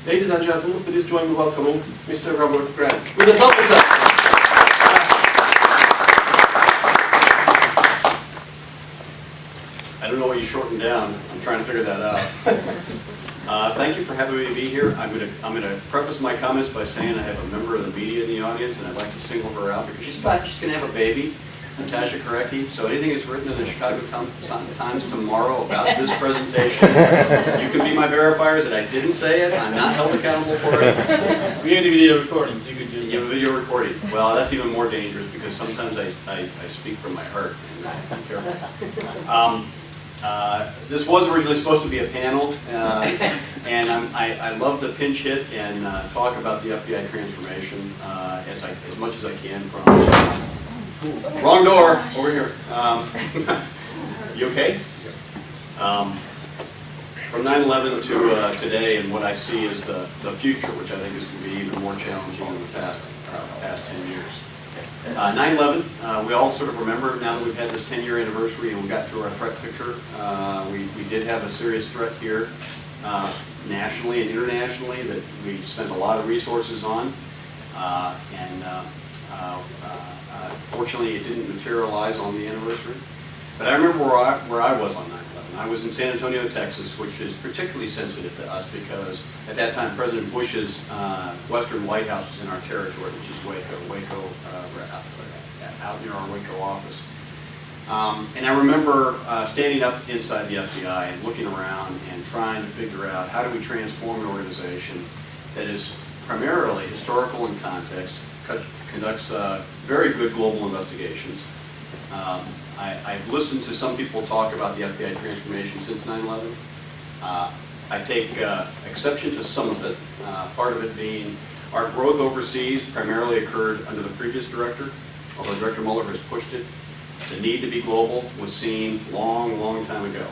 Ladies and gentlemen, please join me welcoming Mr. Robert Grant. With a thumbs up. I don't know what you shortened down. I'm trying to figure that out. Thank you for having me be here. I'm going to preface my comments by saying I have a member of the media in the audience, and I'd like to single her out because she's going to have a baby, Natasha Korecki. So anything that's written in the Chicago Times tomorrow about this presentation, you can be my verifiers that I didn't say it. I'm not held accountable for it. We have the video recordings. You could use You have a video recording. Well, that's even more dangerous because sometimes I speak from my heart. And I'm careful. This was originally supposed to be a panel, and I love to pinch hit and talk about the FBI transformation as much as I can from... wrong door, over here. You okay? From 9/11 to today, and what I see is the future, which I think is going to be even more challenging in the past 10 years. 9/11, we all sort of remember now that we've had this 10-year anniversary and we got through our threat picture. We did have a serious threat here nationally and internationally that we spent a lot of resources on. Fortunately, it didn't materialize on the anniversary. But I remember where I was on 9/11. I was in San Antonio, Texas, which is particularly sensitive to us because at that time President Bush's Western White House was in our territory, which is Waco, out near our Waco office. And I remember standing up inside the FBI and looking around and trying to figure out how do we transform an organization that is primarily historical in context, conducts very good global investigations. I've listened to some people talk about the FBI transformation since 9/11. I take exception to some of it, part of it being our growth overseas primarily occurred under the previous director, although Director Mueller has pushed it. The need to be global was seen long time ago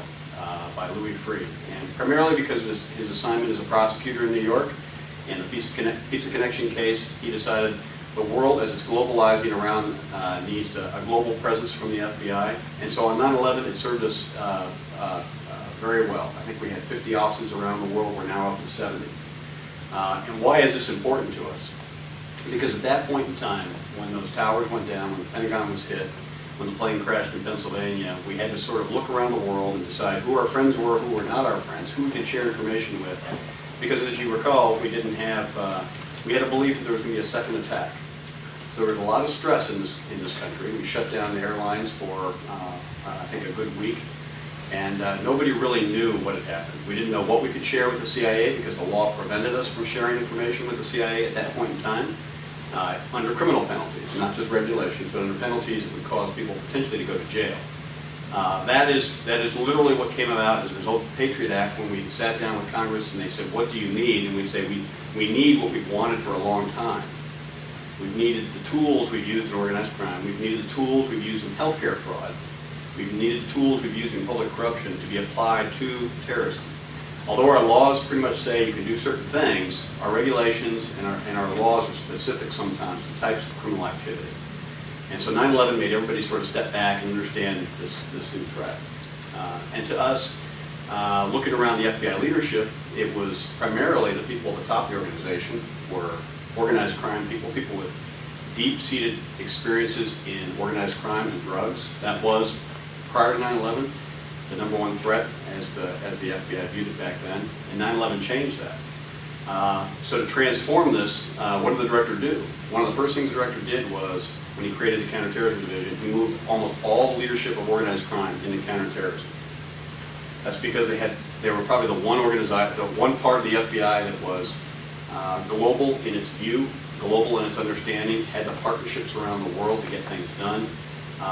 by Louis Freeh, and primarily because of his assignment as a prosecutor in New York and the Pizza Connection case, he decided the world, as it's globalizing around, needs a global presence from the FBI. And so on 9/11, it served us very well. I think we had 50 offices around the world. We're now up to 70. And why is this important to us? Because at that point in time, when those towers went down, when the Pentagon was hit, when the plane crashed in Pennsylvania, we had to sort of look around the world and decide who our friends were, who were not our friends, who we could share information with. Because as you recall, we didn't have, we had a belief that there was going to be a second attack. So there was a lot of stress in this country. We shut down the airlines for, I think, a good week. And nobody really knew what had happened. We didn't know what we could share with the CIA because the law prevented us from sharing information with the CIA at that point in time under criminal penalties, not just regulations, but under penalties that would cause people potentially to go to jail. That is literally what came about as a result of the Patriot Act when we sat down with Congress and they said, what do you need? And we'd say, we need what we've wanted for a long time. We've needed the tools we've used in organized crime. We've needed the tools we've used in healthcare fraud. We've needed the tools we've used in public corruption to be applied to terrorism. Although our laws pretty much say you can do certain things, our regulations and our laws are specific sometimes to types of criminal activity. And so 9/11 made everybody sort of step back and understand this new threat. And to us, looking around the FBI leadership, it was primarily the people at the top of the organization were organized crime people with deep-seated experiences in organized crime and drugs. That was, prior to 9/11, the #1 threat as the FBI viewed it back then, and 9/11 changed that. So to transform this, what did the director do? One of the first things the director did was, when he created the Counterterrorism Division, he moved almost all the leadership of organized crime into counterterrorism. That's because they were probably the one part of the FBI that was global in its view, global in its understanding, had the partnerships around the world to get things done.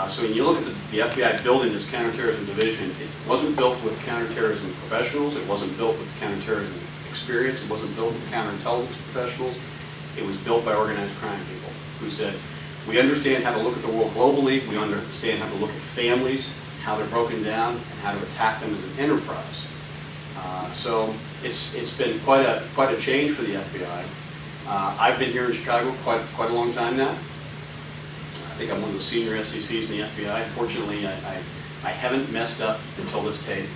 So when you look at the FBI building this counterterrorism division, it wasn't built with counterterrorism professionals, it wasn't built with counterterrorism experience, it wasn't built with counterintelligence professionals, it was built by organized crime people who said, we understand how to look at the world globally, we understand how to look at families, how they're broken down, and how to attack them as an enterprise. So it's been quite a change for the FBI. I've been here in Chicago quite a long time now. I think I'm one of the senior SECs in the FBI. Fortunately, I haven't messed up until this tape.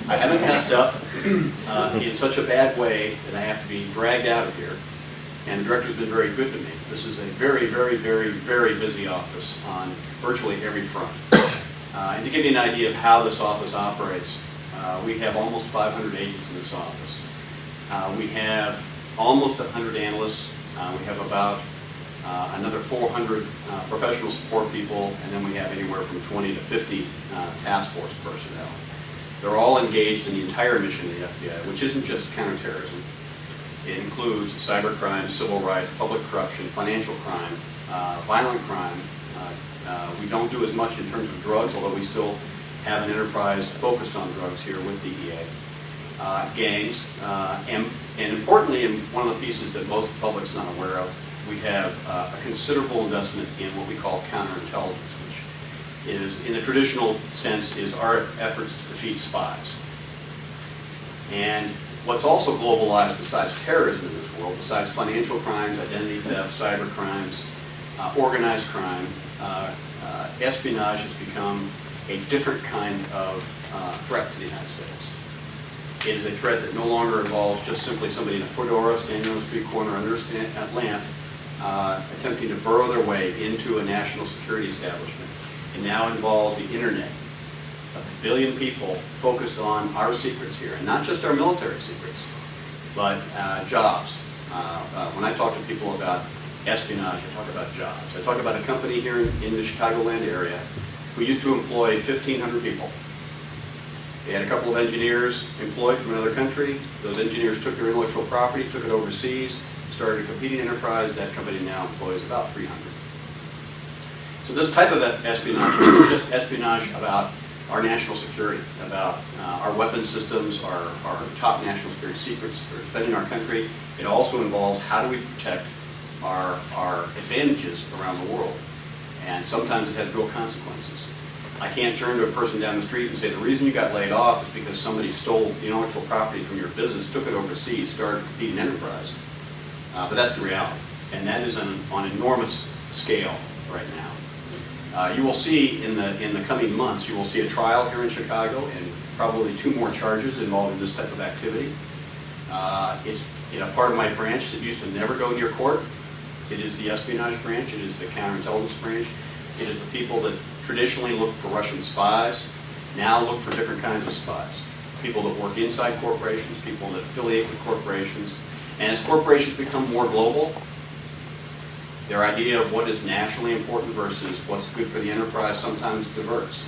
I haven't messed up in such a bad way that I have to be dragged out of here. And the director's been very good to me. This is a very, very, very, very busy office on virtually every front. And to give you an idea of how this office operates, we have almost 500 agents in this office. We have almost 100 analysts. We have about another 400 professional support people, and then we have anywhere from 20 to 50 task force personnel. They're all engaged in the entire mission of the FBI, which isn't just counterterrorism. It includes cybercrime, civil rights, public corruption, financial crime, violent crime. We don't do as much in terms of drugs, although we still have an enterprise focused on drugs here with DEA. Gangs, and importantly, and one of the pieces that most of the public's not aware of, we have a considerable investment in what we call counterintelligence, which is, in the traditional sense, is our efforts to defeat spies. And what's also globalized besides terrorism in this world, besides financial crimes, identity theft, cyber crimes, organized crime, espionage has become a different kind of threat to the United States. It is a threat that no longer involves just simply somebody in a fedora standing on a street corner under a lamp attempting to burrow their way into a national security establishment. It now involves the internet. A billion people focused on our secrets here, and not just our military secrets, but jobs. When I talk to people about espionage, I talk about jobs. I talk about a company here in the Chicagoland area who used to employ 1,500 people. They had a couple of engineers employed from another country. Those engineers took their intellectual property, took it overseas, started a competing enterprise. That company now employs about 300. So this type of espionage isn't just espionage about our national security, about our weapon systems, our top national security secrets for defending our country. It also involves how do we protect our advantages around the world. And sometimes it has real consequences. I can't turn to a person down the street and say the reason you got laid off is because somebody stole the intellectual property from your business, took it overseas, started a competing enterprise. But that's the reality. And that is on an enormous scale right now. You will see in the coming months, you will see a trial here in Chicago and probably 2 more charges involving this type of activity. It's a part of my branch that used to never go near court. It is the espionage branch. It is the counterintelligence branch. It is the people that traditionally look for Russian spies, now look for different kinds of spies. People that work inside corporations, people that affiliate with corporations. And as corporations become more global, their idea of what is nationally important versus what's good for the enterprise sometimes diverts.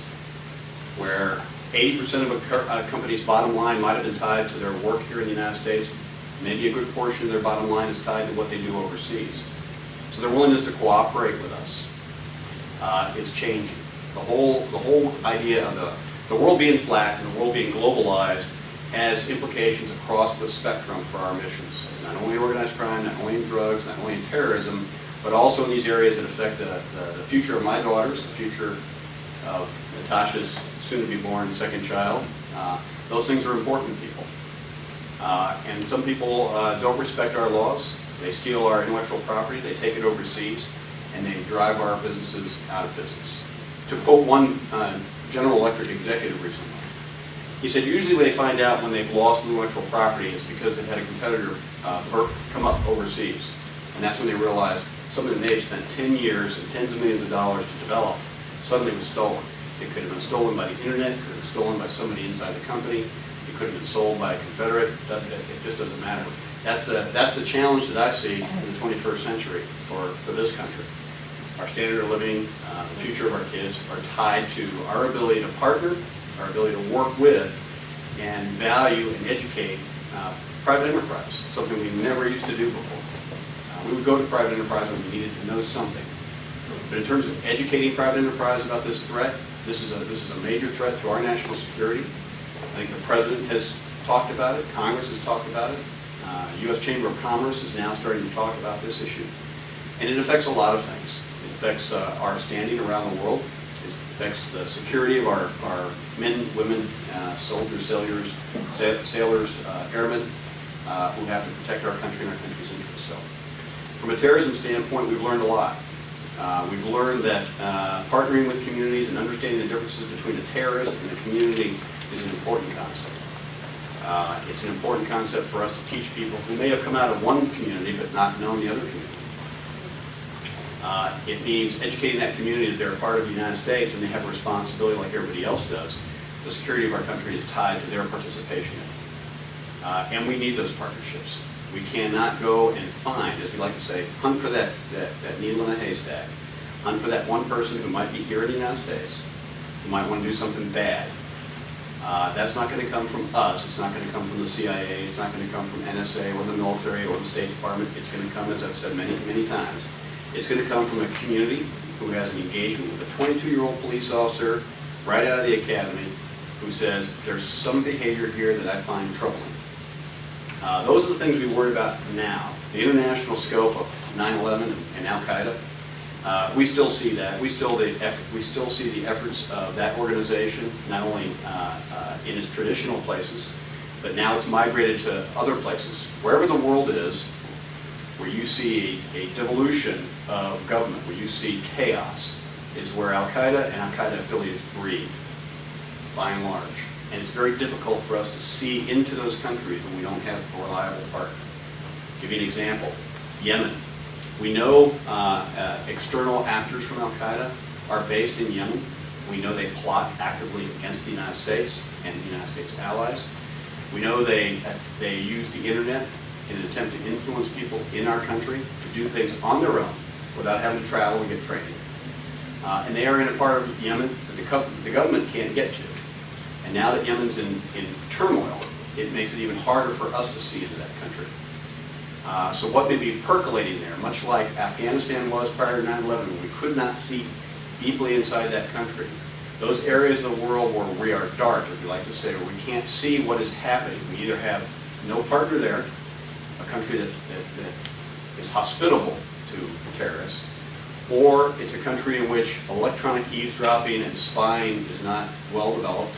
Where 80% of a company's bottom line might have been tied to their work here in the United States, maybe a good portion of their bottom line is tied to what they do overseas. So their willingness to cooperate with us is changing. The whole idea of the world being flat and the world being globalized has implications across the spectrum for our missions. Not only organized crime, not only in drugs, not only in terrorism, but also in these areas that affect the future of my daughters, the future of Natasha's soon-to-be-born second child. Those things are important to people. And some people don't respect our laws. They steal our intellectual property, they take it overseas, and they drive our businesses out of business. To quote one General Electric executive recently, he said usually they find out when they've lost intellectual property is because they've had a competitor come up overseas. And that's when they realize something they've spent 10 years and tens of millions of dollars to develop suddenly was stolen. It could have been stolen by the internet, it could have been stolen by somebody inside the company, it could have been sold by a Confederate, it just doesn't matter. That's the challenge that I see in the 21st century for this country. Our standard of living, the future of our kids are tied to our ability to partner, our ability to work with, and value and educate private enterprise, something we never used to do before. We would go to private enterprise when we needed to know something. But in terms of educating private enterprise about this threat, this is a major threat to our national security. I think the President has talked about it, Congress has talked about it, U.S. Chamber of Commerce is now starting to talk about this issue. And it affects a lot of things. It affects our standing around the world. It affects the security of our men, women, soldiers, sailors, airmen who have to protect our country and our country's interests. So, from a terrorism standpoint, we've learned a lot. We've learned that partnering with communities and understanding the differences between a terrorist and a community is an important concept. It's an important concept for us to teach people who may have come out of one community but not known the other community. It means educating that community that they're a part of the United States and they have a responsibility like everybody else does. The security of our country is tied to their participation in it. And we need those partnerships. We cannot go and find, as we like to say, hunt for that needle in a haystack. Hunt for that one person who might be here in the United States, who might want to do something bad. That's not going to come from us. It's not going to come from the CIA. It's not going to come from NSA or the military or the State Department. It's going to come, as I've said many, many times, it's going to come from a community who has an engagement with a 22-year-old police officer right out of the academy who says, there's some behavior here that I find troubling. Those are the things we worry about now. The international scope of 9/11 and Al-Qaeda, we still see that. We still see the efforts of that organization, not only in its traditional places, but now it's migrated to other places. Wherever the world is, where you see a devolution of government, where you see chaos, is where Al-Qaeda and Al-Qaeda affiliates breed, by and large. And it's very difficult for us to see into those countries when we don't have a reliable partner. Give you an example. Yemen. We know external actors from Al-Qaeda are based in Yemen. We know they plot actively against the United States and the United States allies. We know they use the internet in an attempt to influence people in our country to do things on their own without having to travel and get training. And they are in a part of Yemen that the government can't get to. And now that Yemen's in turmoil, it makes it even harder for us to see into that country. So what may be percolating there, much like Afghanistan was prior to 9/11, when we could not see deeply inside that country, those areas of the world where we are dark, as we like to say, where we can't see what is happening. We either have no partner there, a country that is hospitable to terrorists, or it's a country in which electronic eavesdropping and spying is not well developed,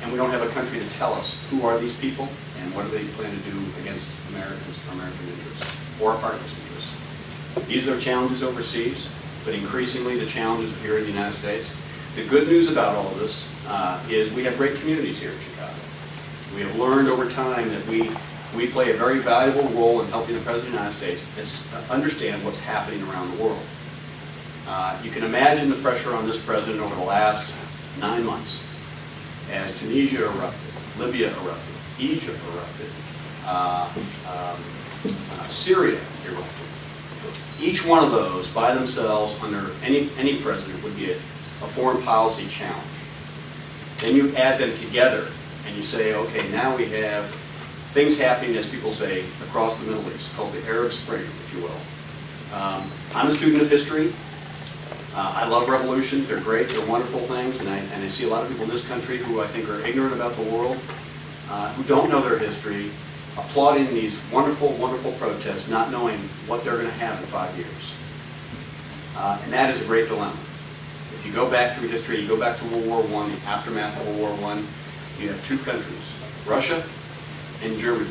and we don't have a country to tell us who are these people and what do they plan to do against Americans, American interests, or our partners' interests. These are challenges overseas, but increasingly the challenges here in the United States. The good news about all of this is we have great communities here in Chicago. We have learned over time that we play a very valuable role in helping the President of the United States understand what's happening around the world. You can imagine the pressure on this President over the last 9 months as Tunisia erupted, Libya erupted, Egypt erupted, Syria erupted. Each one of those by themselves under any president would be a foreign policy challenge. Then you add them together and you say, okay, now we have things happening, as people say, across the Middle East, called the Arab Spring, if you will. I'm a student of history. I love revolutions. They're great. They're wonderful things. And I see a lot of people in this country who I think are ignorant about the world, who don't know their history, applauding these wonderful, wonderful protests, not knowing what they're going to have in 5 years. And that is a great dilemma. If you go back through history, you go back to World War I, the aftermath of World War I, you have two countries, Russia and Germany,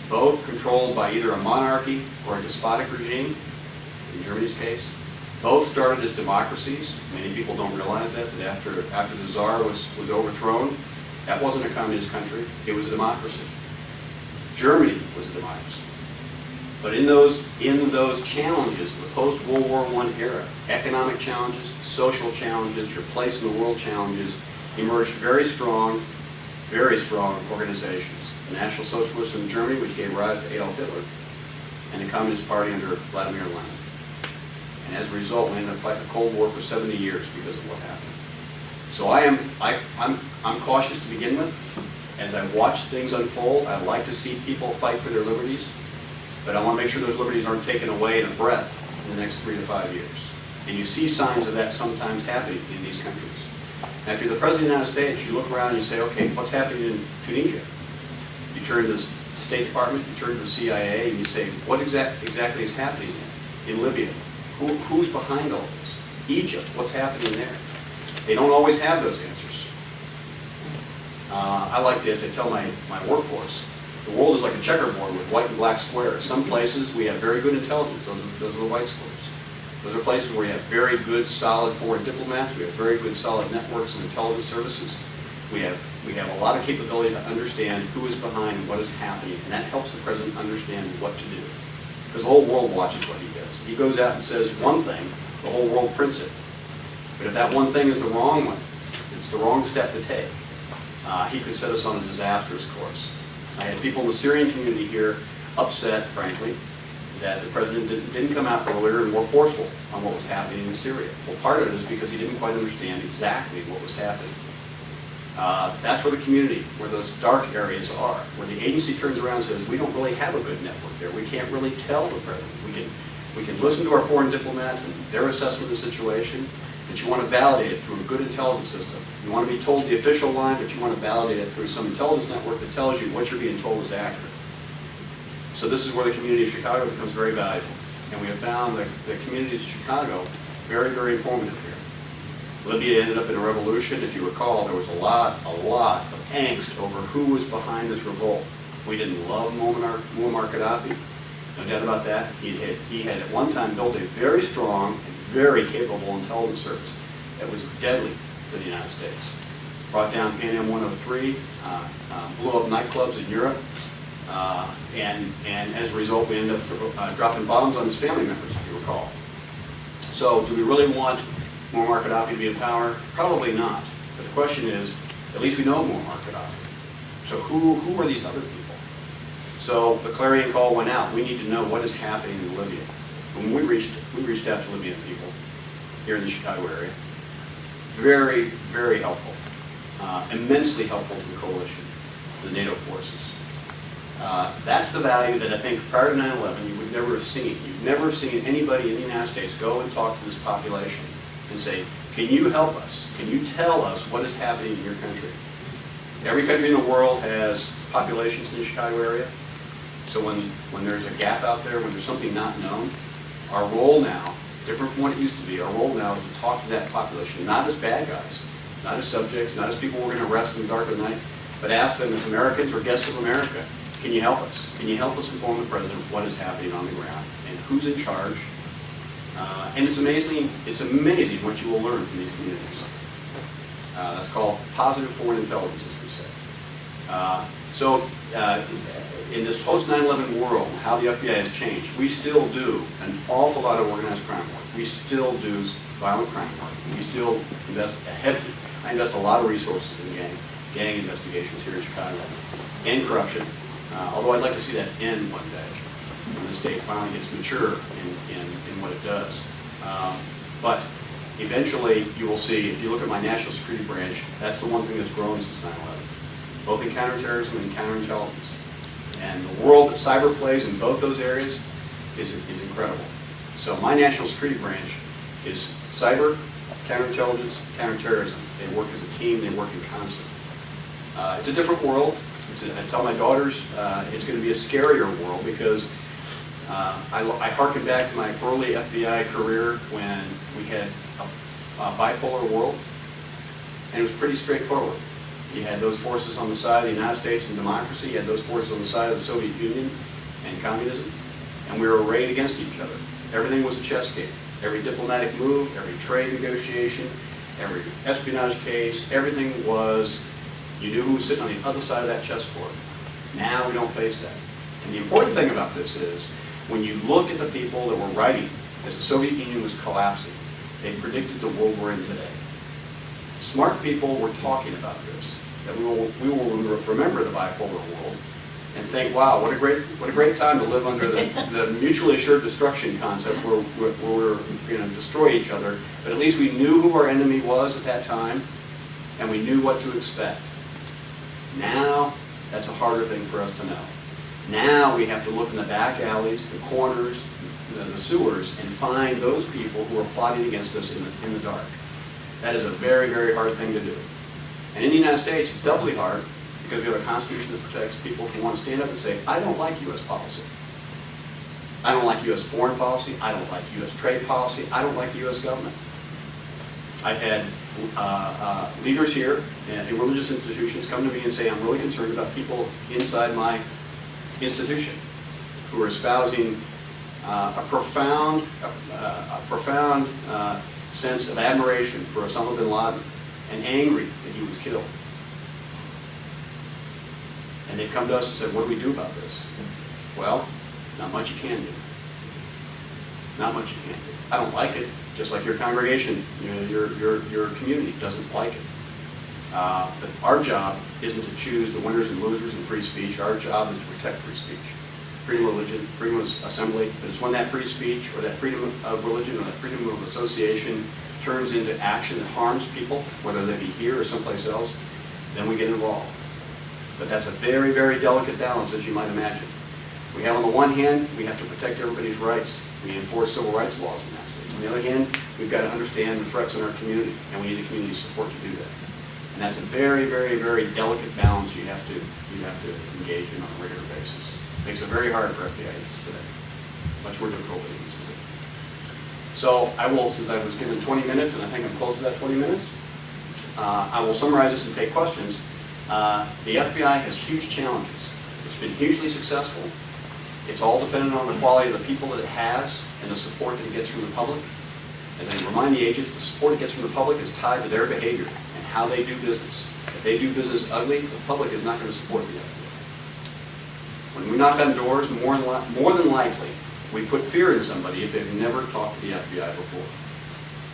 both controlled by either a monarchy or a despotic regime, in Germany's case. Both started as democracies. Many people don't realize that after the Tsar was overthrown, that wasn't a communist country, it was a democracy. Germany was a democracy. But in those challenges, the post-World War I era, economic challenges, social challenges, your place in the world challenges, emerged very strong organizations. The National Socialists in Germany, which gave rise to Adolf Hitler, and the Communist Party under Vladimir Lenin. And as a result, we ended up fighting a Cold War for 70 years because of what happened. So I'm cautious to begin with. As I watch things unfold, I like to see people fight for their liberties, but I want to make sure those liberties aren't taken away in a breath in the next 3 to 5 years. And you see signs of that sometimes happening in these countries. Now, if you're the President of the United States, you look around and you say, okay, what's happening in Tunisia? You turn to the State Department, you turn to the CIA, and you say, what exactly is happening there? In Libya? Who's behind all this? Egypt, what's happening there? They don't always have those answers. I like to, as I tell my workforce, the world is like a checkerboard with white and black squares. Some places we have very good intelligence, those are the white squares. Those are places where we have very good, solid foreign diplomats, we have very good, solid networks and intelligence services. We have a lot of capability to understand who is behind what is happening, and that helps the president understand what to do. Because the whole world watches what he does. He goes out and says one thing, the whole world prints it. But if that one thing is the wrong one, it's the wrong step to take, he could set us on a disastrous course. I had people in the Syrian community here upset, frankly, that the president didn't come out earlier and more forceful on what was happening in Syria. Well, part of it is because he didn't quite understand exactly what was happening. That's where the community, where those dark areas are, where the agency turns around and says, we don't really have a good network there. We can't really tell the president. We can listen to our foreign diplomats and their assessment of the situation, but you want to validate it through a good intelligence system. You want to be told the official line, but you want to validate it through some intelligence network that tells you what you're being told is accurate. So this is where the community of Chicago becomes very valuable. And we have found the community of Chicago very, very informative here. Libya ended up in a revolution. If you recall, there was a lot of angst over who was behind this revolt. We didn't love Muammar Gaddafi. No doubt about that. He had at one time built a very strong and very capable intelligence service that was deadly to the United States. Brought down Pan Am 103, blew up nightclubs in Europe, and as a result we ended up dropping bombs on his family members, if you recall. So do we really want Muammar Gaddafi to be in power? Probably not. But the question is, at least we know Muammar Gaddafi. So who are these other people? So the clarion call went out. We need to know what is happening in Libya. When we reached out to Libyan people here in the Chicago area. Very, very helpful. Immensely helpful to the coalition, the NATO forces. That's the value that I think prior to 9/11 you would never have seen. You'd never have seen anybody in the United States go and talk to this population and say, can you help us? Can you tell us what is happening in your country? Every country in the world has populations in the Chicago area. So when there's a gap out there, when there's something not known, our role now, different from what it used to be, our role now is to talk to that population, not as bad guys, not as subjects, not as people we're going to arrest in the dark of the night, but ask them as Americans or guests of America, can you help us? Can you help us inform the president of what is happening on the ground and who's in charge? And it's amazing what you will learn from these communities. That's called positive foreign intelligence, as we say. In this post-9/11 world, how the FBI has changed, we still do an awful lot of organized crime work. We still do violent crime work. We still invest I invest a lot of resources in gang investigations here in Chicago, and corruption. Although I'd like to see that end one day, when the state finally gets mature in what it does. But eventually, you will see, if you look at my national security branch, that's the one thing that's grown since 9/11, both in counterterrorism and counterintelligence. And the role that cyber plays in both those areas is incredible. So my national security branch is cyber, counterintelligence, counterterrorism. They work as a team, they work in concert. It's a different world. I tell my daughters it's going to be a scarier world because I harken back to my early FBI career when we had a bipolar world, and it was pretty straightforward. You had those forces on the side of the United States and democracy, you had those forces on the side of the Soviet Union and communism, and we were arrayed against each other. Everything was a chess game. Every diplomatic move, every trade negotiation, every espionage case, everything was, you knew who was sitting on the other side of that chessboard. Now we don't face that. And the important thing about this is, when you look at the people that were writing as the Soviet Union was collapsing, they predicted the world we're in today. Smart people were talking about this, that we will remember the bipolar world and think, wow, what a great time to live under the mutually assured destruction concept where we're going to destroy each other. But at least we knew who our enemy was at that time, and we knew what to expect. Now, that's a harder thing for us to know. Now we have to look in the back alleys, the corners, the sewers, and find those people who are plotting against us in the dark. That is a very, very hard thing to do. And in the United States, it's doubly hard because we have a Constitution that protects people who want to stand up and say, I don't like U.S. policy. I don't like U.S. foreign policy. I don't like U.S. trade policy. I don't like the U.S. government. I've had leaders here in religious institutions come to me and say, I'm really concerned about people inside my institution who are espousing a profound sense of admiration for Osama bin Laden and angry that he was killed. And they've come to us and said, what do we do about this? Well, not much you can do. Not much you can do. I don't like it, just like your congregation, your community doesn't like it. But our job isn't to choose the winners and losers in free speech. Our job is to protect free speech. Freedom of religion, freedom of assembly, but it's when that free speech or that freedom of religion or that freedom of association turns into action that harms people, whether they be here or someplace else, then we get involved. But that's a very, very delicate balance, as you might imagine. We have, on the one hand, we have to protect everybody's rights. We enforce civil rights laws in that state. On the other hand, we've got to understand the threats in our community, and we need the community support to do that. And that's a very, very, very delicate balance you have to engage in on a regular basis. It makes it very hard for FBI agents today. Much more difficult than it used to be. So I will, since I was given 20 minutes, and I think I'm close to that 20 minutes, I will summarize this and take questions. The FBI has huge challenges. It's been hugely successful. It's all dependent on the quality of the people that it has and the support that it gets from the public. And I remind the agents, the support it gets from the public is tied to their behavior and how they do business. If they do business ugly, the public is not going to support the FBI. When we knock on doors, more than likely, we put fear in somebody if they've never talked to the FBI before.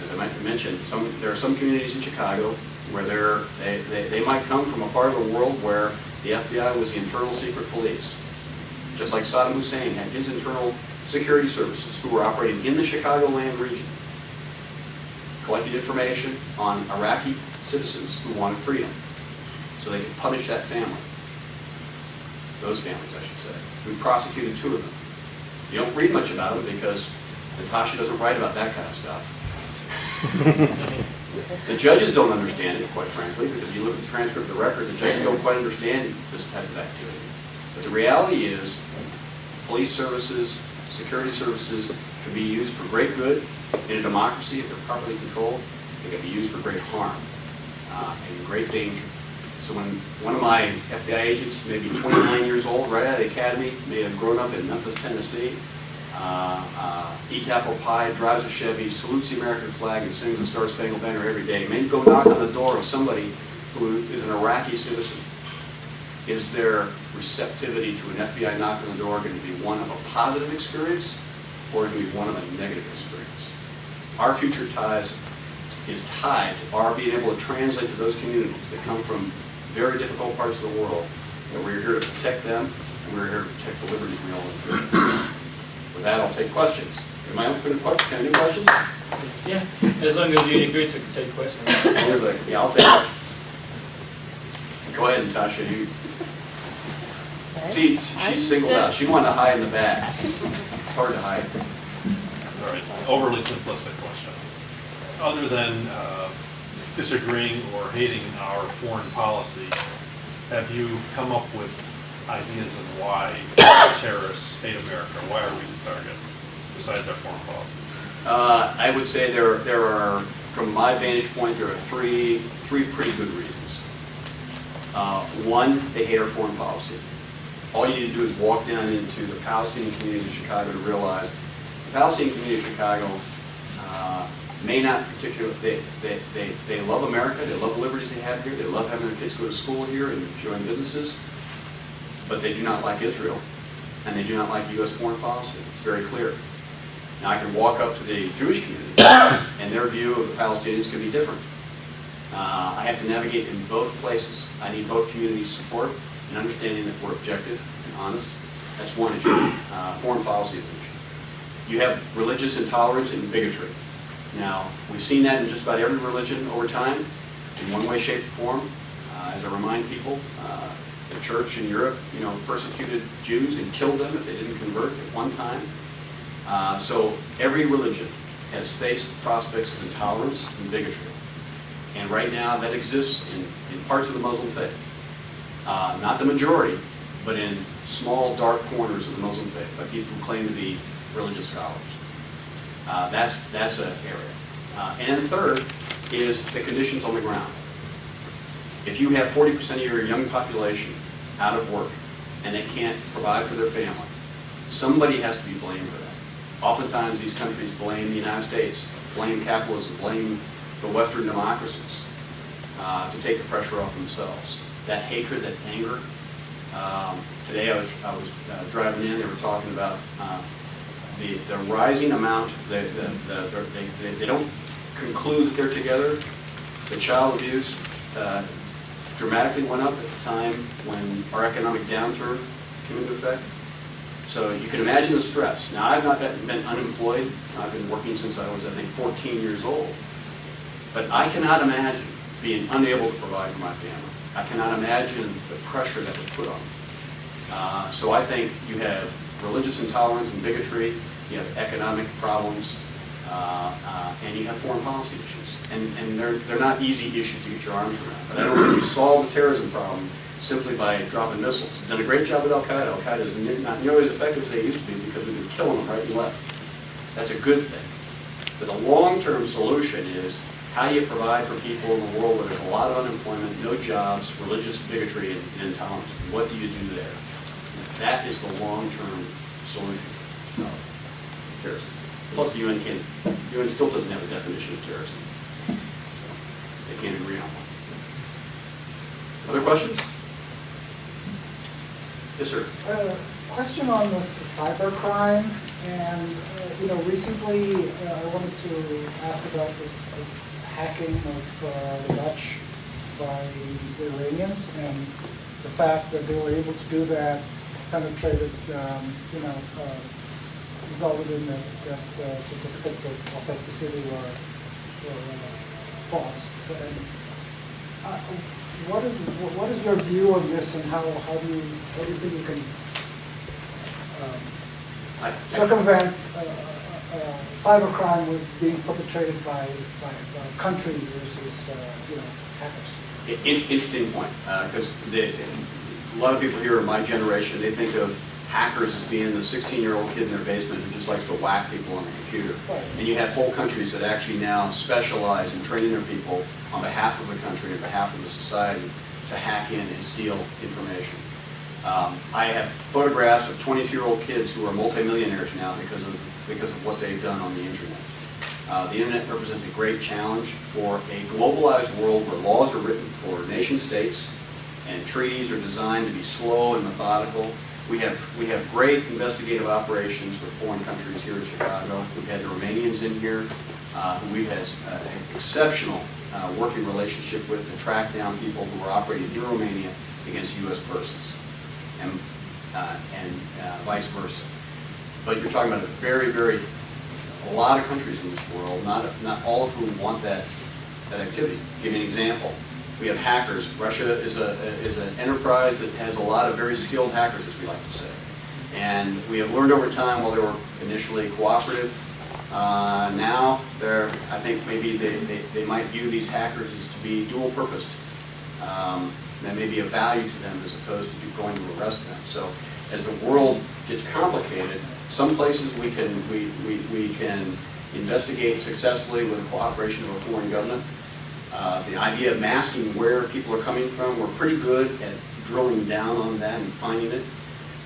As I mentioned, there are some communities in Chicago where they might come from a part of the world where the FBI was the internal secret police. Just like Saddam Hussein had his internal security services who were operating in the Chicagoland region, collected information on Iraqi citizens who wanted freedom so they could punish that family. Those families, I should say. We prosecuted 2 of them. You don't read much about them because Natasha doesn't write about that kind of stuff. The judges don't understand it, quite frankly, because you look at the transcript of the record, the judges don't quite understand this type of activity. But the reality is, police services, security services can be used for great good in a democracy if they're properly controlled. They can be used for great harm and great danger. So when one of my FBI agents, maybe 29 years old, right out of the academy, may have grown up in Memphis, Tennessee, eats apple pie, drives a Chevy, salutes the American flag, and sings the Star Spangled Banner every day, may go knock on the door of somebody who is an Iraqi citizen. Is their receptivity to an FBI knock on the door going to be one of a positive experience, or going to be one of a negative experience? Our future is tied to our being able to translate to those communities that come from very difficult parts of the world, that we're here to protect them, and we're here to protect the liberties we all enjoy. With that, I'll take questions. Am I open to questions? Can I do questions? Yeah, as long as you agree to take questions. Yeah, I'll take questions. Go ahead, Natasha. See, she's singled out. She wanted to hide in the back. It's hard to hide. All right, overly simplistic question. Other than disagreeing or hating our foreign policy, have you come up with ideas of why terrorists hate America? Why are we the target, besides our foreign policy? I would say there are, from my vantage point, there are three pretty good reasons. One, they hate our foreign policy. All you need to do is walk down into the Palestinian community of Chicago to realize the Palestinian community of Chicago may not particularly, they love America, they love the liberties they have here, they love having their kids go to school here and join businesses, but they do not like Israel, and they do not like U.S. foreign policy. It's very clear. Now I can walk up to the Jewish community, and their view of the Palestinians could be different. I have to navigate in both places. I need both communities' support and understanding that we're objective and honest. That's one issue. Foreign policy is an issue. You have religious intolerance and bigotry. Now, we've seen that in just about every religion over time, in one way, shape, or form. As I remind people, the church in Europe, persecuted Jews and killed them if they didn't convert at one time. So every religion has faced prospects of intolerance and bigotry. And right now that exists in parts of the Muslim faith. Not the majority, but in small, dark corners of the Muslim faith by people who claim to be religious scholars. That's an area. And third is the conditions on the ground. If you have 40% of your young population out of work and they can't provide for their family, somebody has to be blamed for that. Oftentimes these countries blame the United States, blame capitalism, blame the Western democracies to take the pressure off themselves. That hatred, that anger, Today I was driving in, they were talking about the rising amount, they don't conclude that they're together. The child abuse dramatically went up at the time when our economic downturn came into effect. So you can imagine the stress. Now, I've not been unemployed. I've been working since I was, I think, 14 years old. But I cannot imagine being unable to provide for my family. I cannot imagine the pressure that would put on me. So I think you have religious intolerance and bigotry, you have economic problems, and you have foreign policy issues. And they're not easy issues to get your arms around. But I don't think you solve the terrorism problem simply by dropping missiles. We've done a great job with Al-Qaeda. Al-Qaeda is not nearly as effective as they used to be because we've been killing them right and left. That's a good thing. But the long-term solution is how do you provide for people in the world where there's a lot of unemployment, no jobs, religious bigotry, and intolerance? What do you do there? That is the long-term solution of terrorism. Plus, the UN still doesn't have a definition of terrorism. They can't agree on one. Other questions? Yes, sir. Question on this cybercrime, and recently I wanted to ask about this hacking of the Dutch by the Iranians, and the fact that they were able to do that penetrated, resulted in that certificates of authenticity were false. So, what is your view on this, and how do you think you can circumvent cybercrime with being perpetrated by countries versus hackers? Interesting point, because a lot of people here in my generation, they think of hackers as being the 16-year-old kid in their basement who just likes to whack people on the computer. Right. And you have whole countries that actually now specialize in training their people on behalf of the country, on behalf of the society, to hack in and steal information. I have photographs of 22-year-old kids who are multimillionaires now because of what they've done on the internet. The internet represents a great challenge for a globalized world where laws are written for nation states and treaties are designed to be slow and methodical. We have great investigative operations with foreign countries here in Chicago. We've had the Romanians in here, who we've had an exceptional working relationship with to track down people who were operating in Romania against U.S. persons, and vice versa. But you're talking about a lot of countries in this world, not all of whom want that activity. I'll give you an example. We have hackers. Russia is an enterprise that has a lot of very skilled hackers, as we like to say. And we have learned over time, while they were initially cooperative, now I think maybe they might view these hackers as to be dual-purposed. That may be of value to them as opposed to going to arrest them. So as the world gets complicated, some places we can investigate successfully with the cooperation of a foreign government. The idea of masking where people are coming from, we're pretty good at drilling down on that and finding it.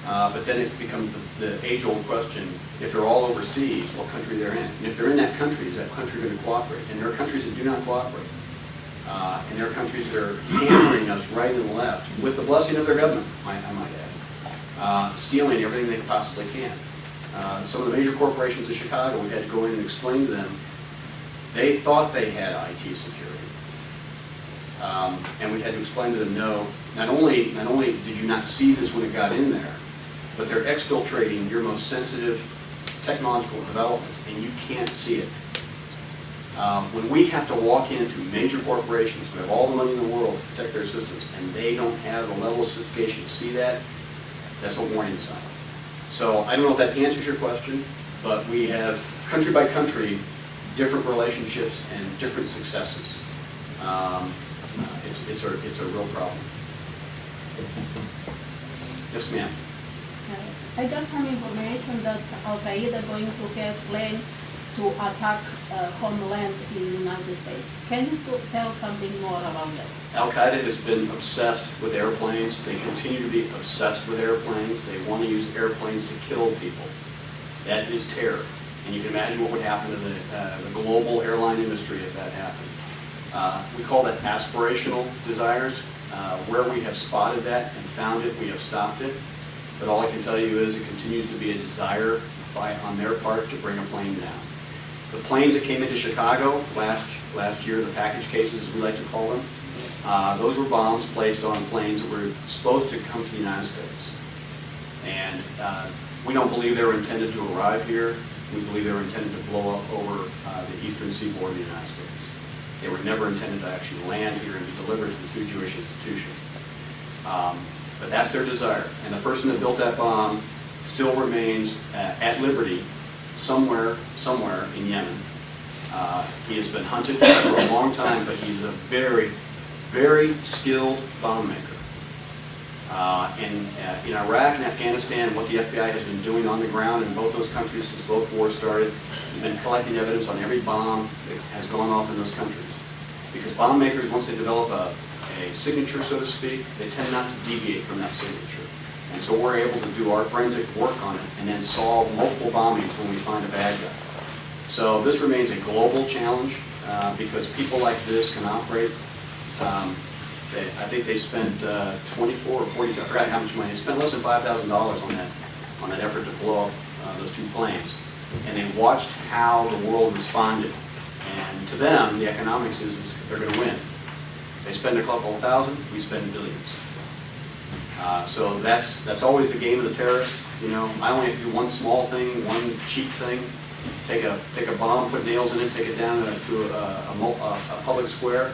But then it becomes the age-old question, if they're all overseas, what country they're in. And if they're in that country, is that country going to cooperate? And there are countries that do not cooperate. And there are countries that are hammering us right and left, with the blessing of their government, I might add, stealing everything they possibly can. Some of the major corporations in Chicago, we had to go in and explain to them, they thought they had IT security. And we had to explain to them, no, not only did you not see this when it got in there, but they're exfiltrating your most sensitive technological developments, and you can't see it. When we have to walk into major corporations who have all the money in the world to protect their systems, and they don't have the level of sophistication to see that, that's a warning sign. So I don't know if that answers your question, but we have, country by country, different relationships and different successes. It's a real problem. Yes, ma'am. I got some information that Al-Qaeda going to have planned to attack homeland in the United States. Can you tell something more about that? Al-Qaeda has been obsessed with airplanes. They continue to be obsessed with airplanes. They want to use airplanes to kill people. That is terror. And you can imagine what would happen to the global airline industry if that happened. We call that aspirational desires. Where we have spotted that and found it, we have stopped it. But all I can tell you is it continues to be a desire on their part to bring a plane down. The planes that came into Chicago last year, the package cases, as we like to call them, those were bombs placed on planes that were supposed to come to the United States. And we don't believe they were intended to arrive here. We believe they were intended to blow up over the eastern seaboard of the United States. They were never intended to actually land here and be delivered to the two Jewish institutions. But that's their desire. And the person that built that bomb still remains at liberty somewhere in Yemen. He has been hunted for a long time, but he's a very, very skilled bomb maker. In Iraq and Afghanistan, what the FBI has been doing on the ground in both those countries since both wars started, they've been collecting evidence on every bomb that has gone off in those countries. Because bomb makers, once they develop a signature, so to speak, they tend not to deviate from that signature. And so we're able to do our forensic work on it and then solve multiple bombings when we find a bad guy. So this remains a global challenge because people like this can operate. I think they spent 24 or 40, I forgot how much money. They spent less than $5,000 on that effort to blow up those two planes. And they watched how the world responded. And to them, the economics is they're going to win. They spend a couple of thousand, we spend billions. So that's always the game of the terrorist. You know, I only have to do one small thing, one cheap thing. Take a bomb, put nails in it, take it down to a public square,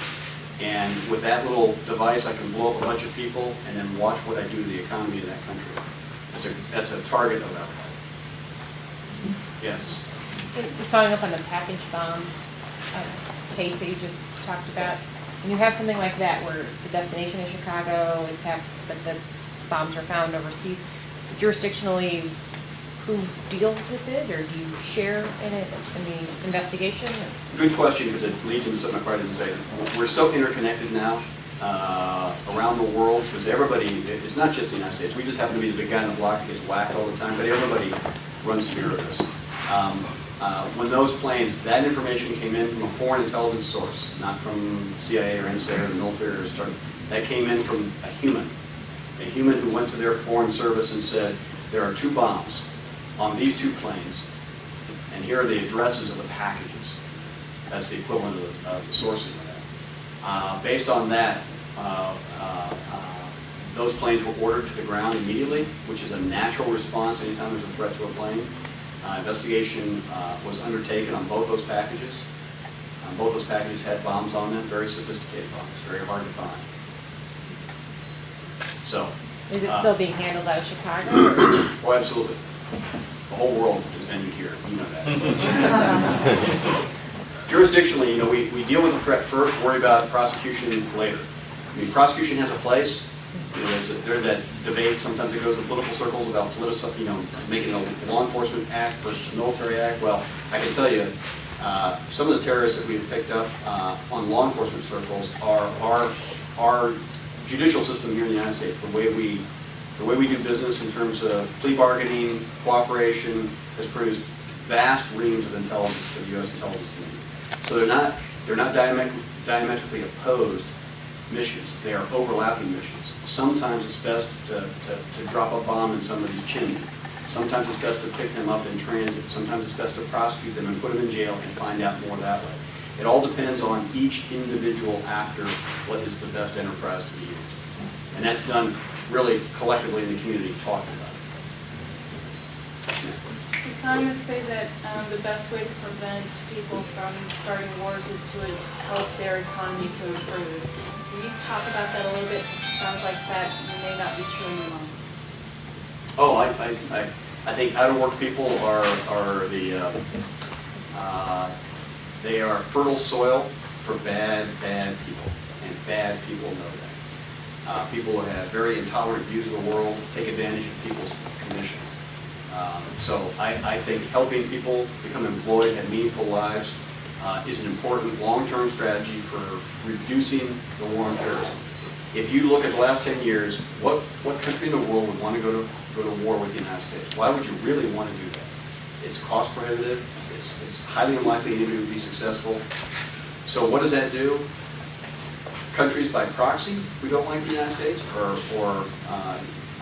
and with that little device, I can blow up a bunch of people, and then watch what I do to the economy of that country. That's a target of that. Yes. Just following up on the package bomb case that you just talked about, when you have something like that where the destination is Chicago, but the bombs are found overseas, jurisdictionally, who deals with it, or do you share in it in the investigation? Good question, because it leads into something I probably didn't say. We're so interconnected now around the world, because everybody, it's not just the United States. We just happen to be the big guy in the block that gets whacked all the time, but everybody runs fear of this. When those planes, that information came in from a foreign intelligence source, not from CIA or NSA or the military or started. That came in from a human who went to their foreign service and said, there are two bombs on these two planes, and here are the addresses of the packages. That's the equivalent of the sourcing of that. Based on that, those planes were ordered to the ground immediately, which is a natural response anytime there's a threat to a plane. Investigation was undertaken on both those packages. Both those packages had bombs on them, very sophisticated bombs, very hard to find. So. Is it still being handled out of Chicago? Oh, absolutely. The whole world is venue here, you know that. Jurisdictionally, you know, we deal with the threat first, worry about prosecution later. I mean, prosecution has a place. You know, there's that debate, sometimes it goes in political circles about making a law enforcement act versus a military act. Well, I can tell you, some of the terrorists that we've picked up on law enforcement circles are our judicial system here in the United States, the way we do business in terms of plea bargaining, cooperation, has produced vast reams of intelligence for the U.S. intelligence community. So they're not diametrically opposed missions. They are overlapping missions. Sometimes it's best to drop a bomb in somebody's chimney. Sometimes it's best to pick them up in transit. Sometimes it's best to prosecute them and put them in jail and find out more that way. It all depends on each individual actor, what is the best enterprise to be used. And that's done really collectively in the community, talking about it. Economists say that the best way to prevent people from starting wars is to help their economy to improve. Can you talk about that a little bit? It sounds like that may not be true anymore. Oh, I think out-of-work people they are fertile soil for bad people, and bad people know that. People who have very intolerant views of the world take advantage of people's condition. So I think helping people become employed, have meaningful lives, is an important long-term strategy for reducing the war on terrorism. If you look at the last 10 years, what country in the world would want to go to war with the United States? Why would you really want to do that? It's cost prohibitive. It's highly unlikely anybody would be successful. So what does that do? countries by proxy who don't like the United States, or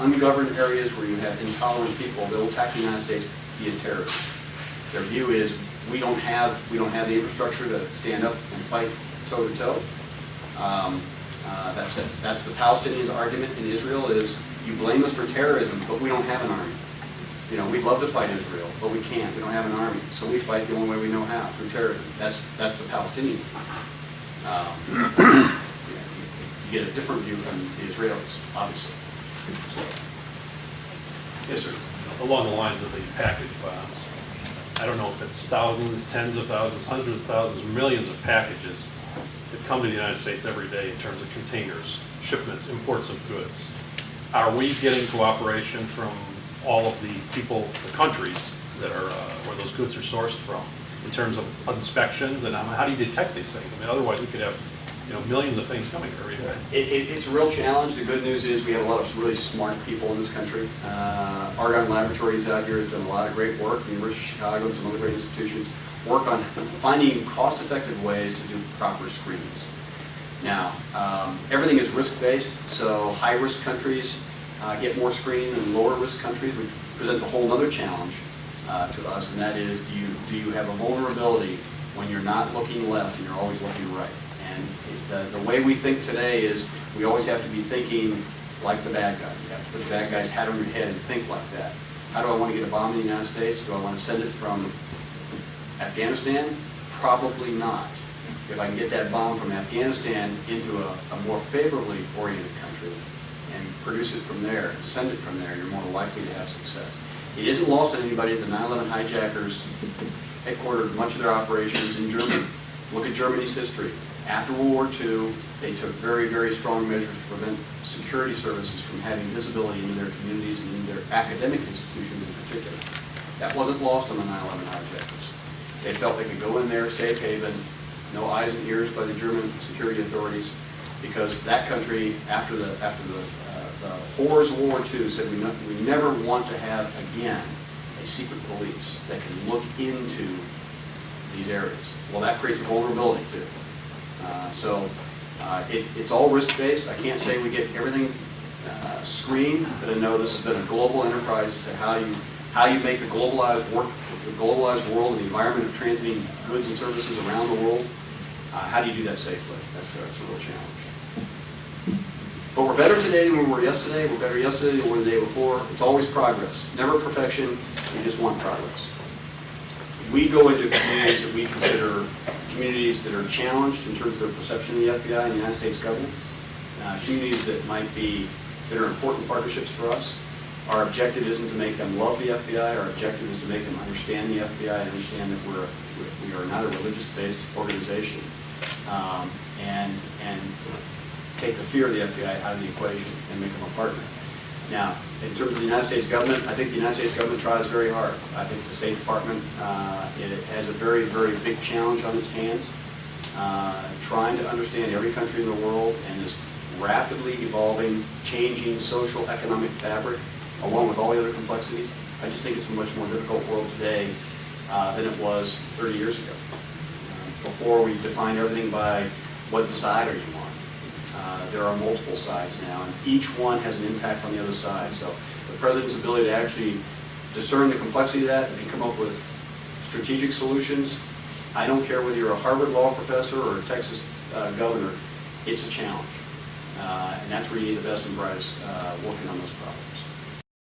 ungoverned areas where you have intolerant people that will attack the United States via terrorism. Their view is we don't have the infrastructure to stand up and fight toe to toe. That's the Palestinians' argument in Israel is you blame us for terrorism, but we don't have an army. You know, we'd love to fight Israel, but we can't. We don't have an army, so we fight the only way we know how, through terrorism. That's the Palestinian view. You get a different view from the Israelis, obviously. So, yes, sir. Along the lines of the package bombs, I don't know if it's thousands, tens of thousands, hundreds of thousands, millions of packages that come to the United States every day in terms of containers, shipments, imports of goods. Are we getting cooperation from all of the people, the countries that are where those goods are sourced from, in terms of inspections, and how do you detect these things? I mean, otherwise we could have, millions of things coming every day. It's a real challenge. The good news is we have a lot of really smart people in this country. Argonne Laboratories out here has done a lot of great work. The University of Chicago and some other great institutions work on finding cost-effective ways to do proper screenings. Now, everything is risk-based, so high-risk countries get more screening than lower-risk countries, which presents a whole other challenge to us, and that is, do you have a vulnerability when you're not looking left and you're always looking right? And the way we think today is we always have to be thinking like the bad guy. You have to put the bad guy's hat on your head and think like that. How do I want to get a bomb in the United States? Do I want to send it from Afghanistan? Probably not. If I can get that bomb from Afghanistan into a more favorably oriented country and produce it from there, and send it from there, you're more likely to have success. It isn't lost on anybody that the 9/11 hijackers headquartered much of their operations in Germany. Look at Germany's history. After World War II, they took very, very strong measures to prevent security services from having visibility into their communities and into their academic institutions in particular. That wasn't lost on the 9/11 hijackers. They felt they could go in there, safe haven, no eyes and ears by the German security authorities, because that country, after the horrors of World War II, said we never want to have again a secret police that can look into these areas. Well, that creates a vulnerability too. It's all risk-based. I can't say we get everything screened, but I know this has been a global enterprise as to how you make a globalized world and the environment of transiting goods and services around the world. How do you do that safely? That's a real challenge. But we're better today than we were yesterday. We're better yesterday than we were the day before. It's always progress. Never perfection. We just want progress. We go into communities that we consider communities that are challenged in terms of their perception of the FBI and the United States government, communities that are important partnerships for us. Our objective isn't to make them love the FBI. Our objective is to make them understand the FBI and understand that we are not a religious-based organization, and take the fear of the FBI out of the equation and make them a partner. Now, in terms of the United States government, I think the United States government tries very hard. I think the State Department it has a very, very big challenge on its hands, trying to understand every country in the world and this rapidly evolving, changing social economic fabric, along with all the other complexities. I just think it's a much more difficult world today than it was 30 years ago. Before, we defined everything by what side are you on. There are multiple sides now, and each one has an impact on the other side. So the President's ability to actually discern the complexity of that and come up with strategic solutions, I don't care whether you're a Harvard law professor or a Texas governor, it's a challenge. And that's where you need the best and brightest working on those problems.